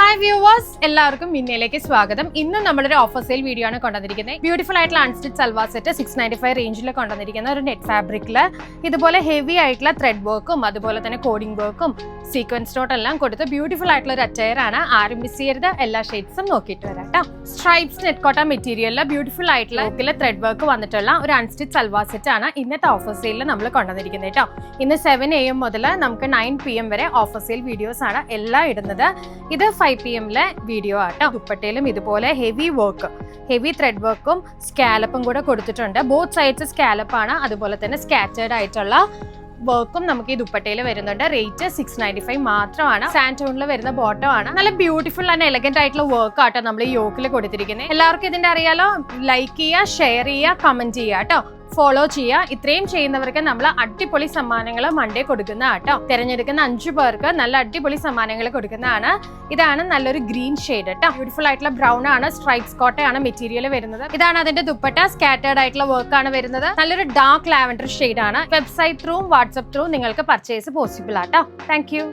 Hi viewers, എല്ലാവർക്കും മിന്നയിലേക്ക് സ്വാഗതം. ഇന്നും നമ്മളൊരു ഓഫർ സെയിൽ വീഡിയോ ആണ് കൊണ്ടുവന്നിരിക്കുന്നത്. ബ്യൂട്ടിഫുൾ ആയിട്ടുള്ള അൺസ്റ്റിച്ച് സൽവാർ സെറ്റ് 695 റേഞ്ചിൽ കൊണ്ടുവന്നിരിക്കുന്ന ഒരു നെറ്റ് ഫാബ്രിക്കില് ഇതുപോലെ ഹെവി ആയിട്ടുള്ള ത്രെഡ് വർക്കും അതുപോലെ തന്നെ കോഡിംഗ് വർക്കും സീക്വൻസ് ഡോട്ട് എല്ലാം കൊടുത്ത് ബ്യൂട്ടിഫുൾ ആയിട്ടുള്ള ഒരു അറ്റയർ ആണ്. ആരും മിസ് ചെയ്യരുത്, എല്ലാ ഷെയ്ഡ്സും നോക്കിയിട്ട് വരാം കേട്ടോ. സ്ട്രൈപ്സ് നെറ്റ് കോട്ട മെറ്റീരിയലില് ബ്യൂട്ടിഫുൾ ആയിട്ടുള്ള ത്രെഡ് വർക്ക് വന്നിട്ടുള്ള ഒരു അൺസ്റ്റിച്ച് സൽവാർ സെറ്റ് ആണ് ഇന്നത്തെ ഓഫർ സെയിലിൽ നമ്മൾ കൊണ്ടുവന്നിരിക്കുന്നത് കേട്ടോ. ഇന്ന് 7 AM മുതൽ നമുക്ക് 9 PM വരെ ഓഫർ സെയിൽ വീഡിയോസ് ആണ് എല്ലാം ഇടുന്നത്. ഇത് 5 PM വീഡിയോ ആട്ടോ. ദുപ്പട്ടയിലും ഇതുപോലെ ഹെവി ത്രെഡ് വർക്കും സ്കാലപ്പും കൂടെ കൊടുത്തിട്ടുണ്ട്. ബോത്ത് സൈഡ്സ് സ്കാലപ്പ് ആണ്, അതുപോലെ തന്നെ സ്കാറ്റേർഡ് ആയിട്ടുള്ള വർക്കും നമുക്ക് ഈ ദുപ്പട്ടയിൽ വരുന്നുണ്ട്. റേറ്റ് 695 മാത്രമാണ്. സാൻഡോണിൽ വരുന്ന ബോട്ടം ആണ്. നല്ല ബ്യൂട്ടിഫുൾ ആൻഡ് എലഗന്റ് ആയിട്ടുള്ള വർക്ക് ആട്ടോ നമ്മൾ ഈ യോക്കിൽ കൊടുത്തിരിക്കുന്നത്. എല്ലാവർക്കും ഇതിന്റെ അറിയാലോ. ലൈക്ക് ചെയ്യുക, ഷെയർ ചെയ്യുക, കമന്റ് ചെയ്യുക കേട്ടോ. ഫോളോ ചെയ്യുക. ഇത്രയും ചെയ്യുന്നവർക്ക് നമ്മൾ അടിപൊളി സമ്മാനങ്ങൾ മൺഡേ കൊടുക്കുന്ന കേട്ടോ. തിരഞ്ഞെടുക്കുന്ന 5 പേർക്ക് നല്ല അടിപൊളി സമ്മാനങ്ങൾ കൊടുക്കുന്നതാണ്. ഇതാണ് നല്ലൊരു ഗ്രീൻ ഷെയ്ഡ് കേട്ടോ. ബ്യൂട്ടിഫുൾ ആയിട്ടുള്ള ബ്രൗൺ ആണ്. സ്ട്രൈപ്സ് കോട്ടയാണ് മെറ്റീരിയൽ വരുന്നത്. ഇതാണ് അതിന്റെ ദുപ്പട്ട. സ്കാറ്റേർഡ് ആയിട്ടുള്ള വർക്ക് ആണ് വരുന്നത്. നല്ലൊരു ഡാർക്ക് ലാവൻഡർ ഷെയ്ഡ് ആണ്. വെബ്സൈറ്റ് ത്രൂ വാട്സ്ആപ്പ് ത്രൂ നിങ്ങൾക്ക് പർച്ചേസ് പോസിബിൾ ആട്ടോ. Thank you.